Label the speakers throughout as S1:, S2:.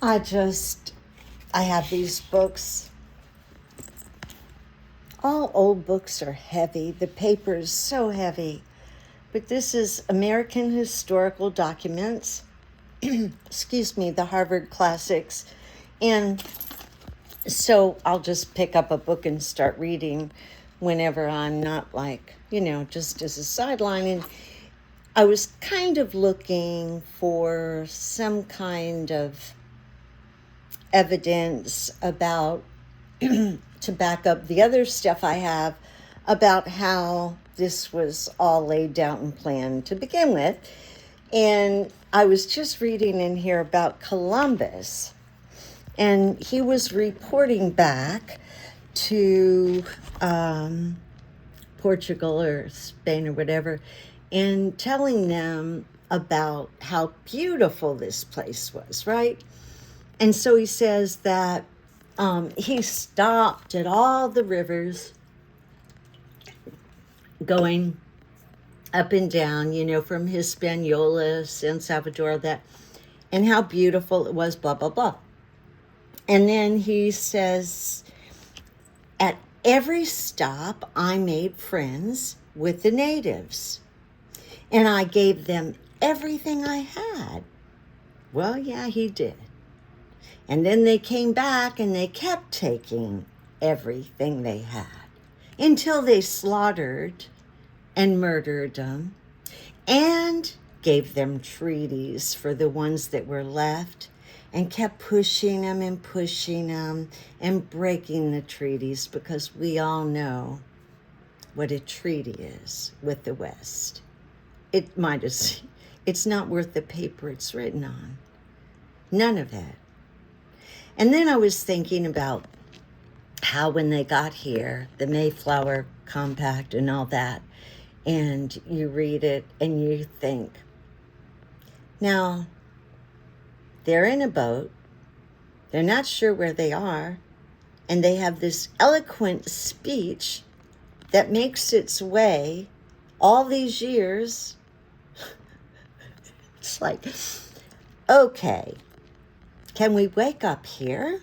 S1: I have these books. All old books are heavy. The paper is so heavy. But this is American Historical Documents. Excuse me, the Harvard Classics. And so I'll just pick up a book and start reading whenever I'm not just as a sideline. And I was kind of looking for some kind of evidence about to back up the other stuff I have about how this was all laid out and planned to begin with. And I was just reading in here about Columbus, and he was reporting back to Portugal or Spain or whatever, and telling them about how beautiful this place was, right? And so he says that he stopped at all the rivers going up and down, from Hispaniola, San Salvador, and how beautiful it was, blah, blah, blah. And then he says, at every stop, I made friends with the natives, and I gave them everything I had. Well, yeah, he did. And then they came back and they kept taking everything they had until they slaughtered and murdered them and gave them treaties for the ones that were left, and kept pushing them and breaking the treaties, because we all know what a treaty is with the West. It's not worth the paper it's written on. None of it. And then I was thinking about how when they got here, the Mayflower Compact and all that, and you read it and you think, now, they're in a boat, they're not sure where they are, and they have this eloquent speech that makes its way all these years. It's like, okay, can we wake up here?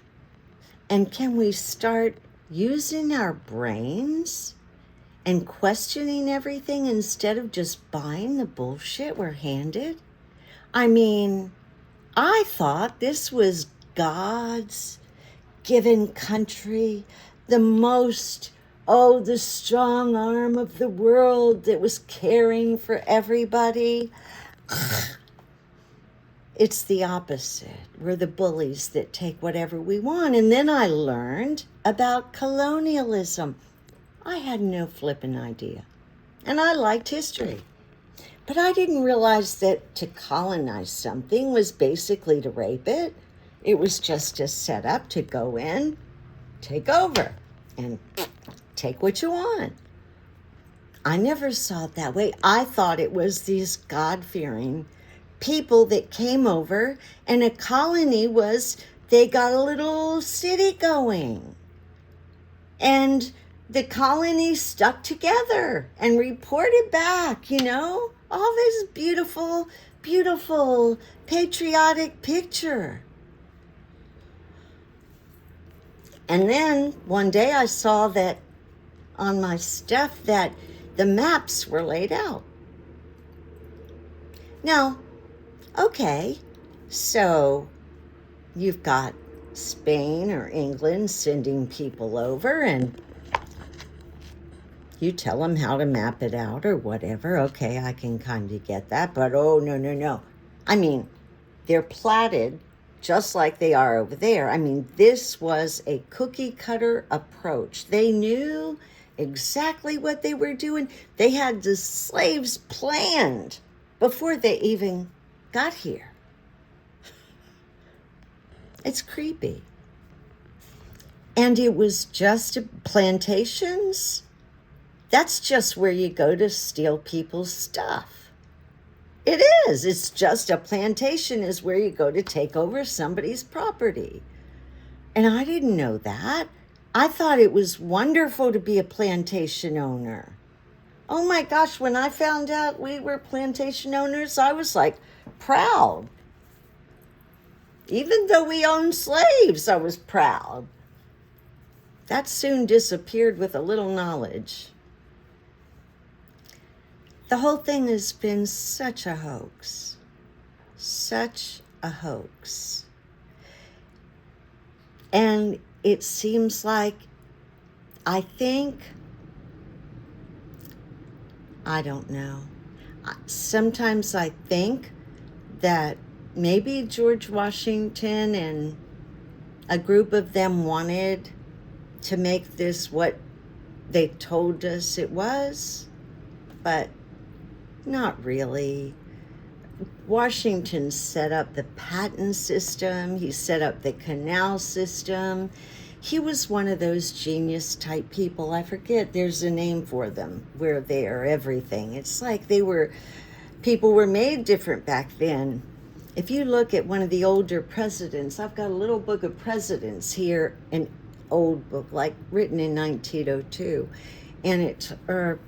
S1: And can we start using our brains and questioning everything instead of just buying the bullshit we're handed? I mean, I thought this was God's given country, the strong arm of the world that was caring for everybody. It's the opposite. We're the bullies that take whatever we want. And then I learned about colonialism. I had no flipping idea. And I liked history. But I didn't realize that to colonize something was basically to rape it. It was just a setup to go in, take over, and take what you want. I never saw it that way. I thought it was these God-fearing people that came over, and a colony was, they got a little city going. And the colony stuck together and reported back, all this beautiful, beautiful, patriotic picture. And then one day I saw that on my stuff that the maps were laid out. Now, okay, so you've got Spain or England sending people over, and you tell them how to map it out or whatever. Okay, I can kind of get that, but no. I mean, they're platted just like they are over there. I mean, this was a cookie cutter approach. They knew exactly what they were doing. They had the slaves planned before they even got here. It's creepy. And it was just plantations. That's just where you go to steal people's stuff. It is. It's just a plantation is where you go to take over somebody's property. And I didn't know that. I thought it was wonderful to be a plantation owner. Oh my gosh, when I found out we were plantation owners, I was like proud. Even though we owned slaves, I was proud. That soon disappeared with a little knowledge. The whole thing has been such a hoax. Such a hoax. And it seems like, I don't know. Sometimes I think that maybe George Washington and a group of them wanted to make this what they told us it was, but not really. Washington set up the patent system. He set up the canal system. He was one of those genius type people. I forget, there's a name for them, where they are everything. It's like people were made different back then. If you look at one of the older presidents, I've got a little book of presidents here, an old book, like written in 1902, and or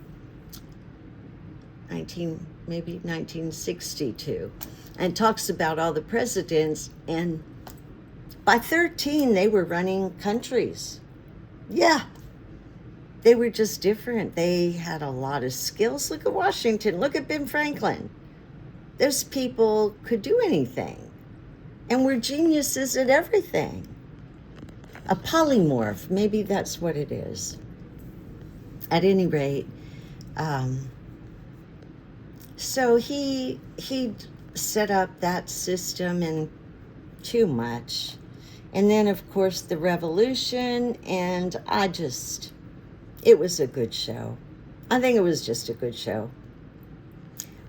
S1: 1962, and talks about all the presidents, and by 13, they were running countries. Yeah, they were just different. They had a lot of skills. Look at Washington. Look at Ben Franklin. Those people could do anything and were geniuses at everything. A polymorph, maybe that's what it is. At any rate, so he set up that system, and too much. And then, of course, the revolution, and it was a good show. I think it was just a good show.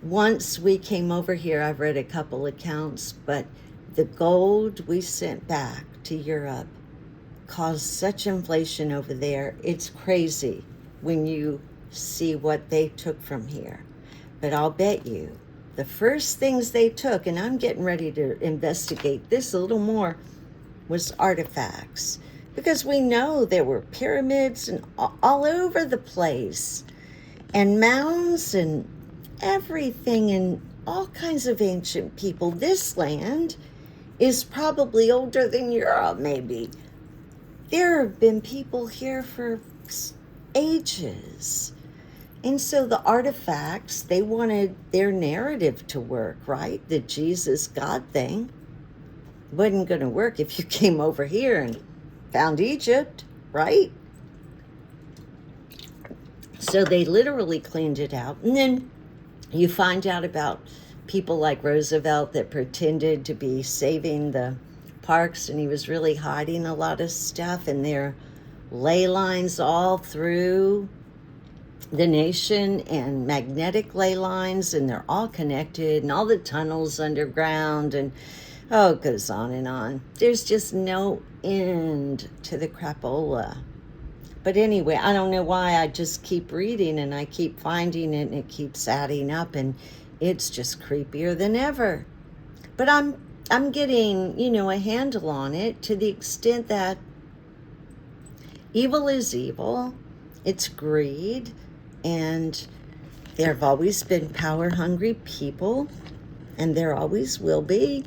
S1: Once we came over here, I've read a couple accounts, but the gold we sent back to Europe caused such inflation over there. It's crazy when you see what they took from here. But I'll bet you the first things they took, and I'm getting ready to investigate this a little more, was artifacts. Because we know there were pyramids and all over the place, and mounds and everything, and all kinds of ancient people. This land is probably older than Europe, maybe. There have been people here for ages. And so the artifacts, they wanted their narrative to work, right? The Jesus God thing wasn't going to work if you came over here and found Egypt, right? So they literally cleaned it out. And then you find out about people like Roosevelt that pretended to be saving the parks, and he was really hiding a lot of stuff, and there are ley lines all through the nation, and magnetic ley lines, and they're all connected, and all the tunnels underground, and it goes on and on. There's just no end to the crapola. But anyway, I don't know why, I just keep reading and I keep finding it, and it keeps adding up, and it's just creepier than ever. But I'm getting, a handle on it, to the extent that evil is evil. It's greed, and there have always been power-hungry people, and there always will be.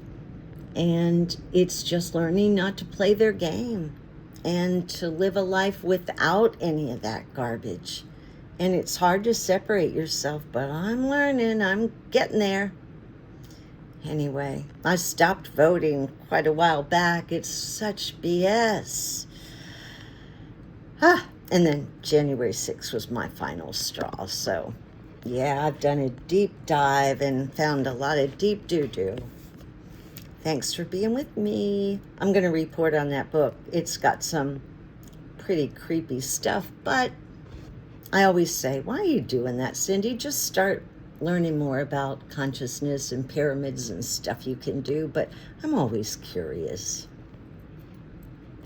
S1: And it's just learning not to play their game and to live a life without any of that garbage. And it's hard to separate yourself, but I'm learning. I'm getting there. Anyway, I stopped voting quite a while back. It's such BS. And then January 6th was my final straw. So, yeah, I've done a deep dive and found a lot of deep doo-doo. Thanks for being with me. I'm going to report on that book. It's got some pretty creepy stuff, but I always say, why are you doing that, Cindy? Just start learning more about consciousness and pyramids and stuff you can do, but I'm always curious.